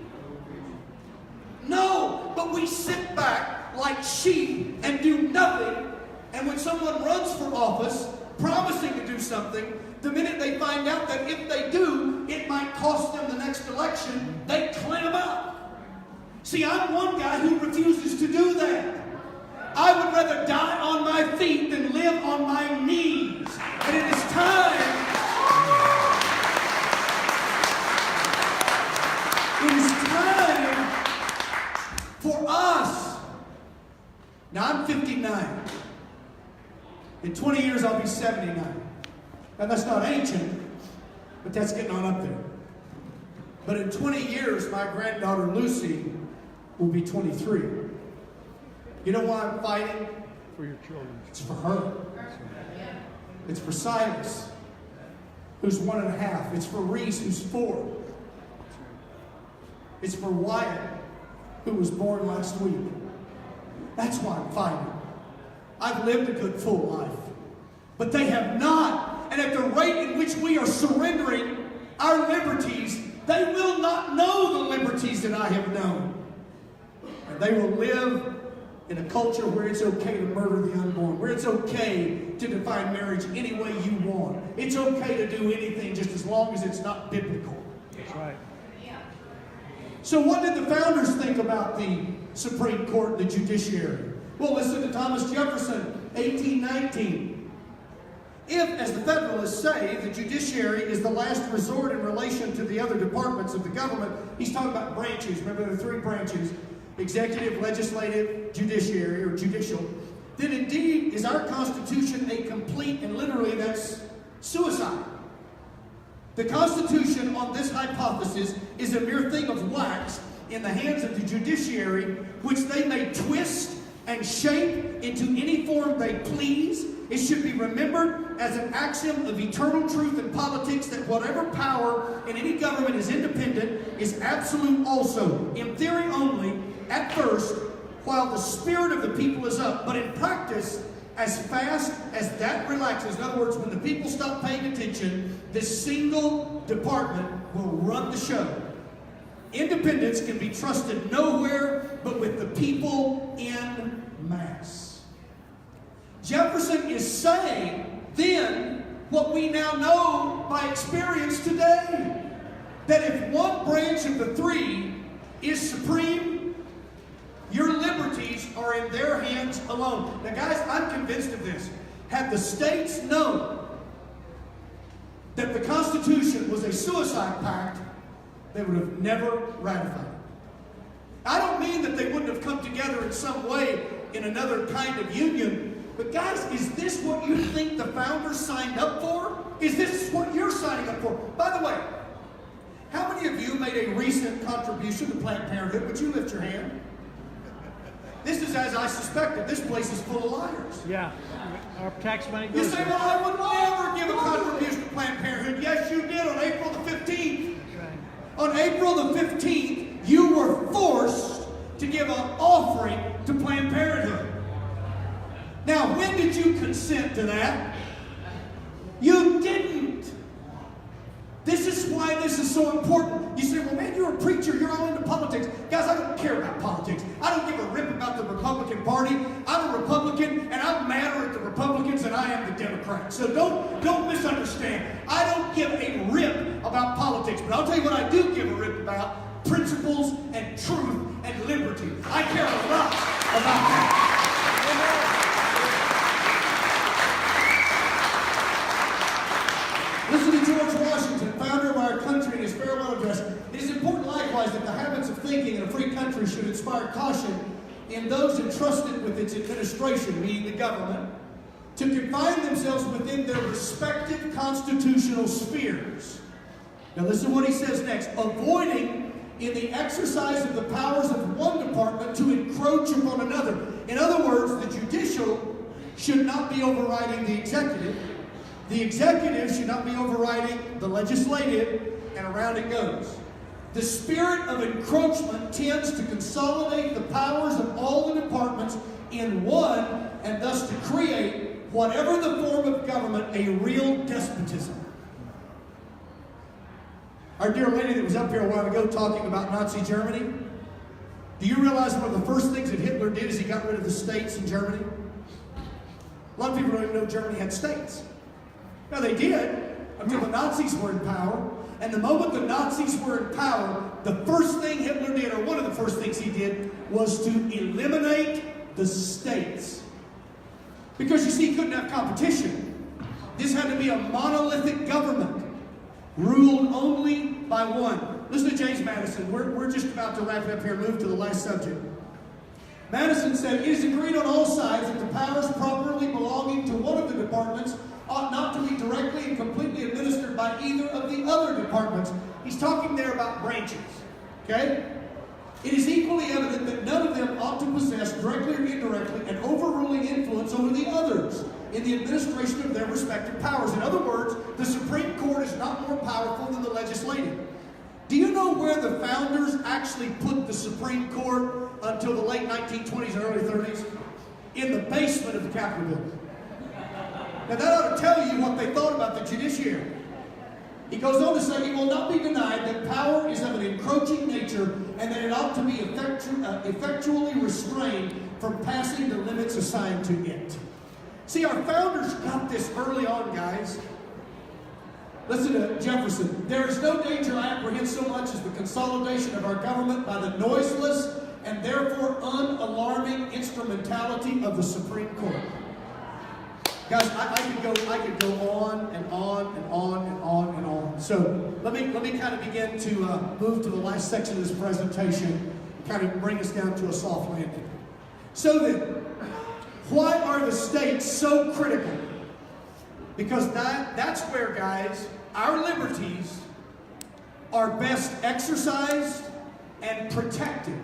Speaker 1: No, but we sit back like sheep and do nothing, and when someone runs for office promising to do something, the minute they find out that if they do, it might cost them the next election, they clam up. See, I'm one guy who refuses to do that. I would rather die on my feet than live on my knees. And it is time. It is time for us. Now, I'm 59. In 20 years, I'll be 79. Now, that's not ancient, but that's getting on up there. But in 20 years, my granddaughter Lucy will be 23. You know why I'm fighting?
Speaker 2: For your children.
Speaker 1: It's for her. It's for Silas, who's 1.5. It's for Reese, who's 4. It's for Wyatt, who was born last week. That's why I'm fighting. I've lived a good full life. But they have not. And at the rate in which we are surrendering our liberties, they will not know the liberties that I have known. And they will live in a culture where it's okay to murder the unborn, where it's okay to define marriage any way you want. It's okay to do anything just as long as it's not biblical.
Speaker 2: That's right.
Speaker 1: So what did the founders think about the Supreme Court and the judiciary? Well, listen to Thomas Jefferson, 1819. If, as the Federalists say, the judiciary is the last resort in relation to the other departments of the government, he's talking about branches. Remember, there are 3 branches: executive, legislative, judiciary, or judicial. Then indeed is our Constitution a complete, and literally that's suicide. The Constitution, on this hypothesis, is a mere thing of wax in the hands of the judiciary, which they may twist and shape into any form they please. It should be remembered as an axiom of eternal truth in politics that whatever power in any government is independent is absolute also, in theory only, at first, while the spirit of the people is up. But in practice, as fast as that relaxes, in other words, when the people stop paying attention, this single department will run the show. Independence can be trusted nowhere but with the people in mass. Jefferson is saying then what we now know by experience today, that if one branch of the 3 is supreme, your liberties are in their hands alone. Now guys, I'm convinced of this. Had the states known that the Constitution was a suicide pact, they would have never ratified it. I don't mean that they wouldn't have come together in some way in another kind of union, but guys, is this what you think the founders signed up for? Is this what you're signing up for? By the way, how many of you made a recent contribution to Planned Parenthood? Would you lift your hand? This is as I suspected. This place is full of liars.
Speaker 2: Yeah. Our tax money
Speaker 1: You
Speaker 2: goes
Speaker 1: say, well, I would never give a contribution to Planned Parenthood. Yes, you did on April the 15th. On April the 15th, you were forced to give an offering to Planned Parenthood. Now, when did you consent to that? You didn't. This is why this is so important. You say, well, man, you're a preacher. You're all into politics. Guys, I don't care about politics. I don't give a rip about the Republican Party. I'm a Republican, and I'm madder at the Republicans than I am the Democrats. So don't misunderstand. I don't give a rip about politics, but I'll tell you what I do give a rip about: principles and truth and liberty. I care a lot about that. Listen to George Washington, founder of our country, in his farewell address. It is important likewise that the habits of thinking in a free country should inspire caution in those entrusted with its administration, meaning the government, to confine themselves within their respective constitutional spheres. Now listen to what he says next. Avoiding in the exercise of the powers of one department to encroach upon another. In other words, the judicial should not be overriding the executive. The executive should not be overriding the legislative, and around it goes. The spirit of encroachment tends to consolidate the powers of all the departments in one, and thus to create, whatever the form of government, a real despotism. Our dear lady that was up here a while ago talking about Nazi Germany, do you realize one of the first things that Hitler did is he got rid of the states in Germany? A lot of people don't even know Germany had states. Now they did, until the Nazis were in power. And the moment the Nazis were in power, the first thing Hitler did, or one of the first things he did, was to eliminate the states. Because you see, he couldn't have competition. This had to be a monolithic government, ruled only by one. Listen to James Madison. We're just about to wrap it up here and move to the last subject. Madison said, "It is agreed on all sides that the powers properly belonging to one of the departments ought not to be directly and completely administered by either of the other departments." He's talking there about branches. Okay? It is equally evident that none of them ought to possess, directly or indirectly, an overruling influence over the others in the administration of their respective powers. In other words, the Supreme Court is not more powerful than the legislative. Do you know where the founders actually put the Supreme Court until the late 1920s and early 30s? In the basement of the Capitol building. Now that ought to tell you what they thought about the judiciary. He goes on to say, "It will not be denied that power is of an encroaching nature and that it ought to be effectually restrained from passing the limits assigned to it." See, our founders got this early on, guys. Listen to Jefferson. "There is no danger I apprehend so much as the consolidation of our government by the noiseless and therefore unalarming instrumentality of the Supreme Court." Guys, I could go on and on and on and on and on. So let me kind of begin to move to the last section of this presentation, kind of bring us down to a soft landing. So then, why are the states so critical? Because that's where, guys, our liberties are best exercised and protected.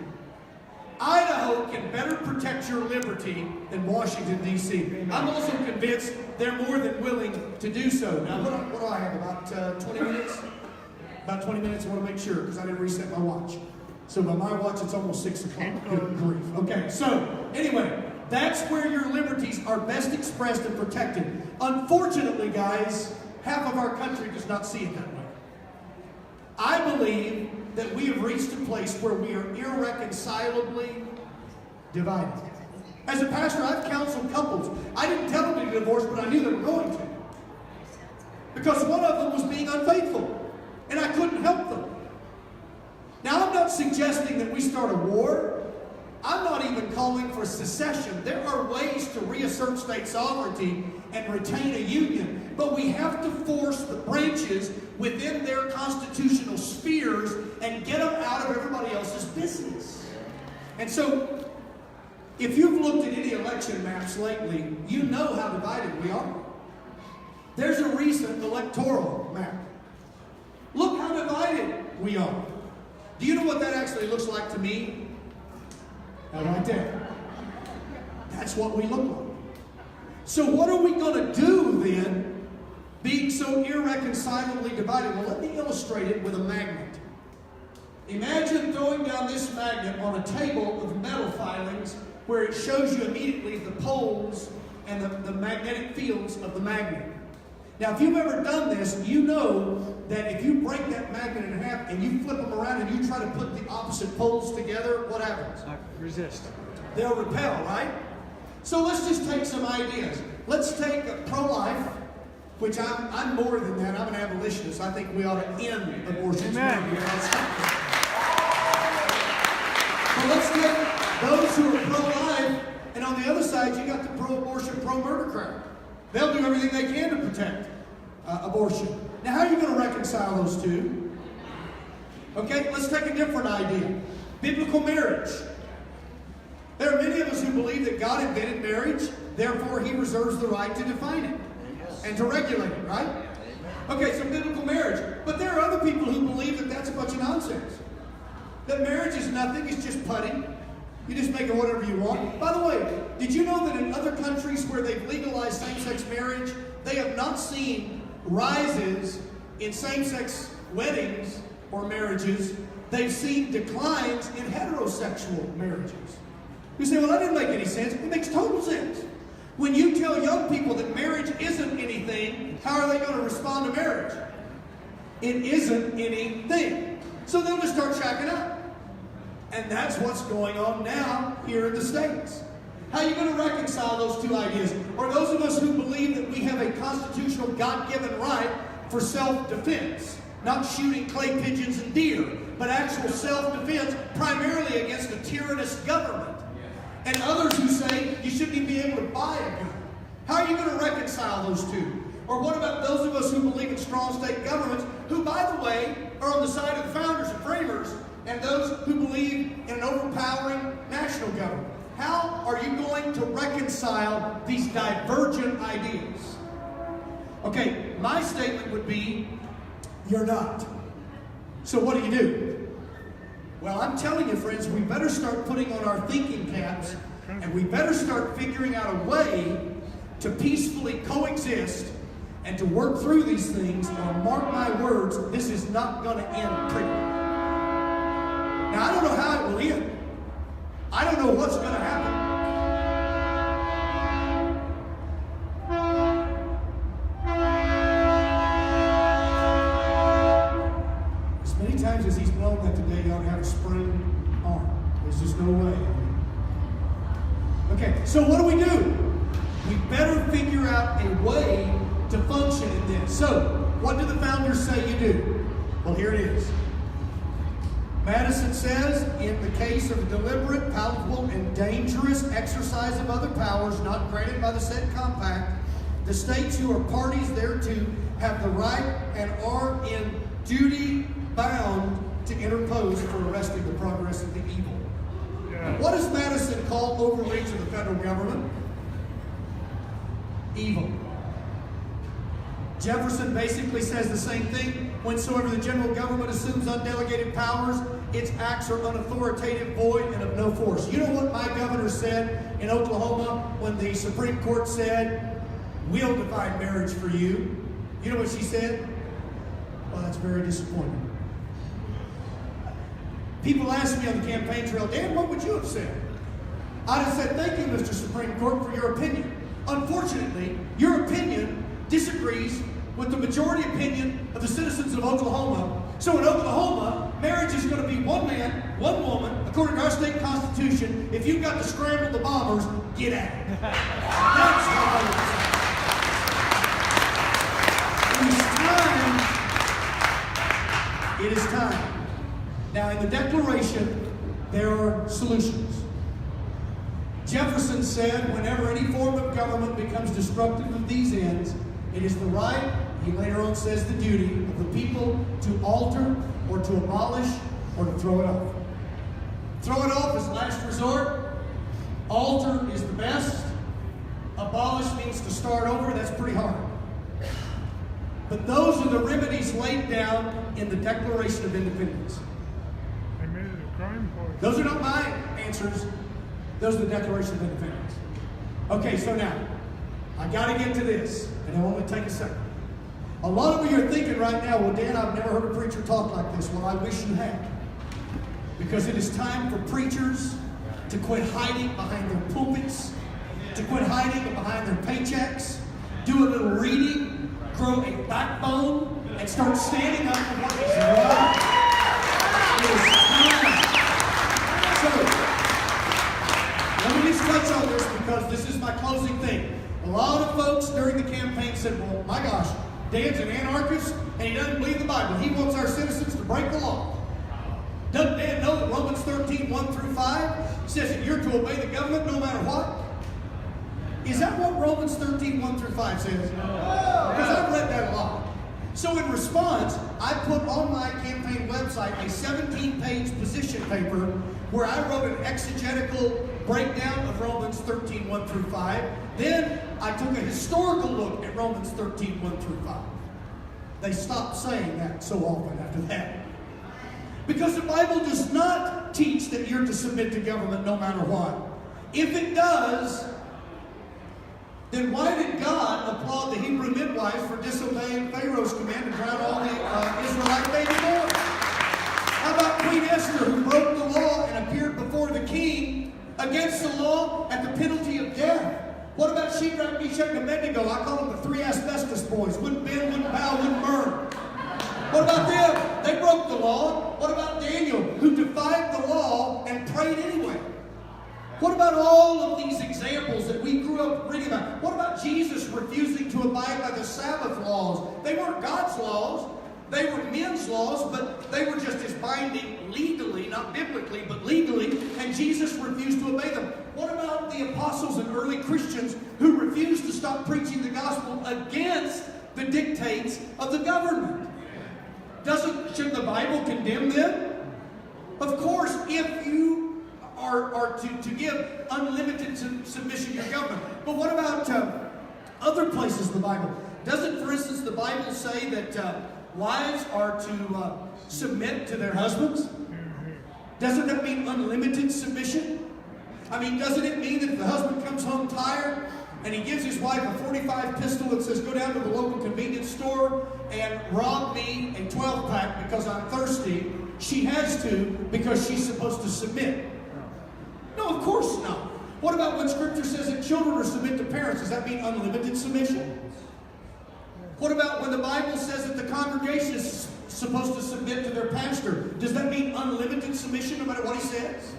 Speaker 1: Idaho can better protect your liberty than Washington, D.C. I'm also convinced they're more than willing to do so. Now, what do I have, about 20 minutes? About 20 minutes, I want to make sure, because I didn't reset my watch. So by my watch, it's almost 6 o'clock. Good grief. Okay, so anyway, that's where your liberties are best expressed and protected. Unfortunately, guys, half of our country does not see it that way. I believe that we have reached a place where we are irreconcilably divided. As a pastor, I've counseled couples. I didn't tell them to get divorced, but I knew they were going to. Because one of them was being unfaithful, and I couldn't help them. Now, I'm not suggesting that we start a war. I'm not even calling for secession. There are ways to reassert state sovereignty and retain a union, but we have to force the branches within their constitutional spheres and get them out of everybody else's business. And so, if you've looked at any election maps lately, you know how divided we are. There's a recent electoral map. Look how divided we are. Do you know what that actually looks like to me? Right there. That's what we look like. So what are we going to do then, being so irreconcilably divided? Well, let me illustrate it with a magnet. Imagine throwing down this magnet on a table of metal filings where it shows you immediately the poles and the magnetic fields of the magnet. Now, if you've ever done this, you know that if you break that magnet in half and you flip them around and you try to put the opposite poles together, what happens?
Speaker 2: Resist.
Speaker 1: They'll repel, right? So let's just take some ideas. Let's take pro-life, which I'm more than that. I'm an abolitionist. I think we ought to end abortion.
Speaker 2: Amen.
Speaker 1: So let's take those who are pro-life, and on the other side, you got the pro-abortion, pro-murder crowd. They'll do everything they can to protect abortion. Now, how are you going to reconcile those two? Okay, let's take a different idea. Biblical marriage. There are many of us who believe that God invented marriage, therefore He reserves the right to define it and to regulate it, right? Okay, so biblical marriage. But there are other people who believe that that's a bunch of nonsense. That marriage is nothing, it's just putty. You just make it whatever you want. By the way, did you know that in other countries where they've legalized same-sex marriage, they have not seen rises in same-sex weddings or marriages? They've seen declines in heterosexual marriages. You say, well, that didn't make any sense. It makes total sense. When you tell young people that marriage isn't anything, how are they going to respond to marriage? It isn't anything. So they'll just start shacking up. And that's what's going on now here in the States. How are you going to reconcile those two ideas? Or those of us who believe that we have a constitutional God-given right for self-defense, not shooting clay pigeons and deer, but actual self-defense primarily against a tyrannous government. And others who say you shouldn't even be able to buy a gun. How are you going to reconcile those two? Or what about those of us who believe in strong state governments, who, by the way, are on the side of the founders and framers, and those who believe in an overpowering national government? How are you going to reconcile these divergent ideas? Okay, my statement would be, you're not. So what do? Well, I'm telling you, friends, we better start putting on our thinking caps, and we better start figuring out a way to peacefully coexist and to work through these things. Or mark my words, this is not going to end pretty. Now, I don't know how it will end. I don't know what's going to happen. As many times as he's blown that today, you ought to have a spring arm. There's just no way. Okay, so what do? We better figure out a way to function in this. So, what do the founders say you do? Well, here it is. Madison says, in the case of a deliberate, palpable, and dangerous exercise of other powers not granted by the said compact, the states who are parties thereto have the right and are in duty bound to interpose for arresting the progress of the evil. Yeah. What does Madison call overreach of the federal government? Evil. Jefferson basically says the same thing. Whensoever the general government assumes undelegated powers, its acts are unauthoritative, void, and of no force. You know what my governor said in Oklahoma when the Supreme Court said, we'll define marriage for you? You know what she said? Well, that's very disappointing. People ask me on the campaign trail, Dan, what would you have said? I'd have said, thank you, Mr. Supreme Court, for your opinion. Unfortunately, your opinion disagrees with the majority opinion of the citizens of Oklahoma. So in Oklahoma, marriage is going to be one man, one woman, according to our state constitution. If you've got to scramble the bombers, get at it. That's how it is. It is time. Now in the Declaration, there are solutions. Jefferson said, whenever any form of government becomes destructive of these ends, it is the right, he later on says the duty, of the people to alter or to abolish or to throw it off. Throw it off is last resort. Alter is the best. Abolish means to start over. That's pretty hard. But those are the remedies laid down in the Declaration of Independence.
Speaker 2: They made it a crime for it.
Speaker 1: Those are not my answers. Those are the Declaration of Independence. Okay, so now, I got to get to this, and it'll only take a second. A lot of you are thinking right now, well, Dan, I've never heard a preacher talk like this. Well, I wish you had. Because it is time for preachers to quit hiding behind their pulpits, to quit hiding behind their paychecks, do a little reading, grow a backbone, and start standing up for what is right. It is time. So, let me just touch on this because this is my closing thing. A lot of folks during the campaign said, well, my gosh, Dan's an anarchist and he doesn't believe the Bible. He wants our citizens to break the law. Doesn't Dan know that Romans 13, 1 through 5 says that you're to obey the government no matter what? Is that what Romans 13, 1 through 5 says? Because I've read that a lot. So in response, I put on my campaign website a 17-page position paper where I wrote an exegetical breakdown of Romans 13, 1 through 5. Then I took a historical look at Romans 13, 1 through 5. They stopped saying that so often after that. Because the Bible does not teach that you're to submit to government no matter what. If it does, then why did God applaud the Hebrew midwives for disobeying Pharaoh's command to drown all the Israelite baby boys? How about Queen Esther, who broke the law and appeared before the king against the law at the penalty of death? What about Shadrach, Meshach, and Abednego? I call them the three asbestos boys. Wouldn't bend, wouldn't bow, wouldn't burn. What about them? They broke the law. What about Daniel, who defied the law and prayed anyway? What about all of these examples that we grew up reading about? What about Jesus refusing to abide by the Sabbath laws? They weren't God's laws. They were men's laws, but they were just as binding legally, not biblically, but legally, and Jesus refused to obey them. What about the apostles and early Christians who refused to stop preaching the gospel against the dictates of the government? Should the Bible condemn them? Of course, if you are to give unlimited submission to your government. But what about other places in the Bible? Doesn't, for instance, the Bible say that wives are to submit to their husbands? Doesn't that mean unlimited submission? I mean, doesn't it mean that if the husband comes home tired and he gives his wife a .45 pistol and says, go down to the local convenience store and rob me a 12-pack because I'm thirsty, she has to because she's supposed to submit? No, of course not. What about when Scripture says that children are to submit to parents? Does that mean unlimited submission? What about when the Bible says that the congregation is supposed to submit to their pastor? Does that mean unlimited submission no matter what he says?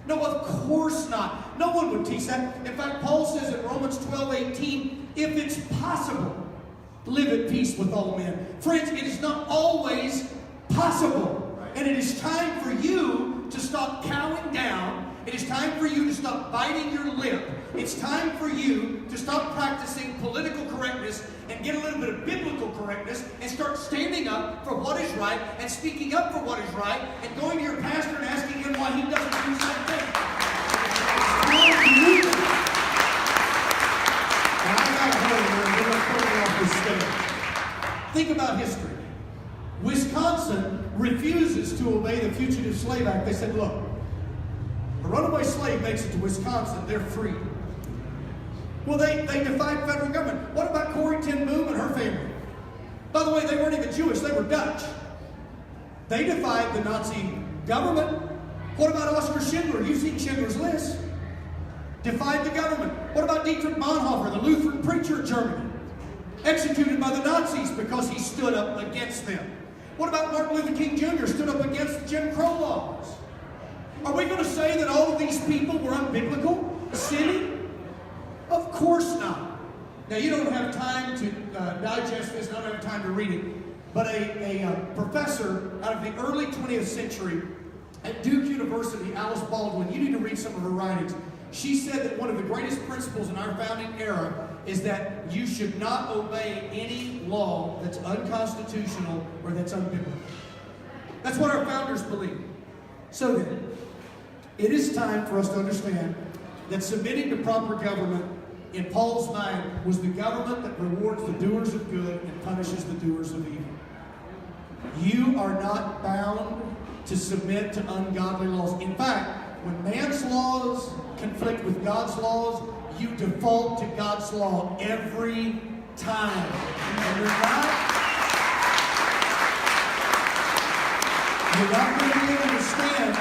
Speaker 1: No, of course not. No one would teach that. In fact, Paul says in Romans 12:18, if it's possible, live at peace with all men. Friends, it is not always possible. And it is time for you to stop cowing down. It is time for you to stop biting your lip. It's time for you to stop practicing political correctness and get a little bit of biblical correctness and start standing up for what is right and speaking up for what is right and going to your pastor and asking him why he doesn't do the same thing. Now, I got to hurry here. We're going to put it off this stage. Think about history. Wisconsin refuses to obey the Fugitive Slave Act. They said, look, a runaway slave makes it to Wisconsin, they're free. Well, they defied federal government. What about Corrie ten Boom and her family? By the way, they weren't even Jewish, they were Dutch. They defied the Nazi government. What about Oskar Schindler? You've seen Schindler's List. Defied the government. What about Dietrich Bonhoeffer, the Lutheran preacher of Germany? Executed by the Nazis because he stood up against them. What about Martin Luther King Jr. stood up against the Jim Crow laws? Are we going to say that all of these people were unbiblical, sinning? Of course not. Now, you don't have time to digest this, I don't have time to read it, but a professor out of the early 20th century at Duke University, Alice Baldwin, you need to read some of her writings. She said that one of the greatest principles in our founding era is that you should not obey any law that's unconstitutional or that's unbiblical. That's what our founders believed. So then, it is time for us to understand that submitting to proper government, in Paul's mind, was the government that rewards the doers of good and punishes the doers of evil. You are not bound to submit to ungodly laws. In fact, when man's laws conflict with God's laws, you default to God's law every time. And you're not going to be able to stand.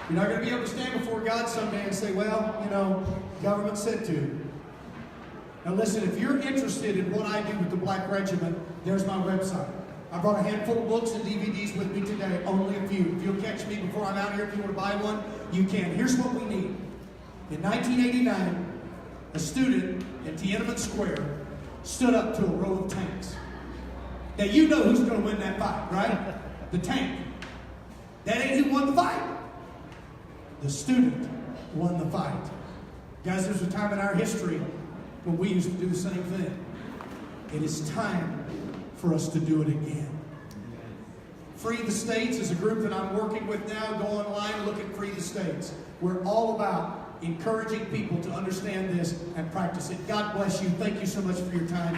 Speaker 1: You're not going to be able to stand before God someday and say, well, you know, government said to. Now listen, if you're interested in what I do with the Black Regiment, there's my website. I brought a handful of books and DVDs with me today, only a few. If you'll catch me before I'm out here, if you want to buy one, you can. Here's what we need. In 1989, a student at Tiananmen Square stood up to a row of tanks. Now you know who's going to win that fight, right? The tank. That ain't who won the fight. The student won the fight. Guys, there's a time in our history when we used to do the same thing. It is time for us to do it again. Free the States is a group that I'm working with now. Go online, look at Free the States. We're all about encouraging people to understand this and practice it. God bless you. Thank you so much for your time.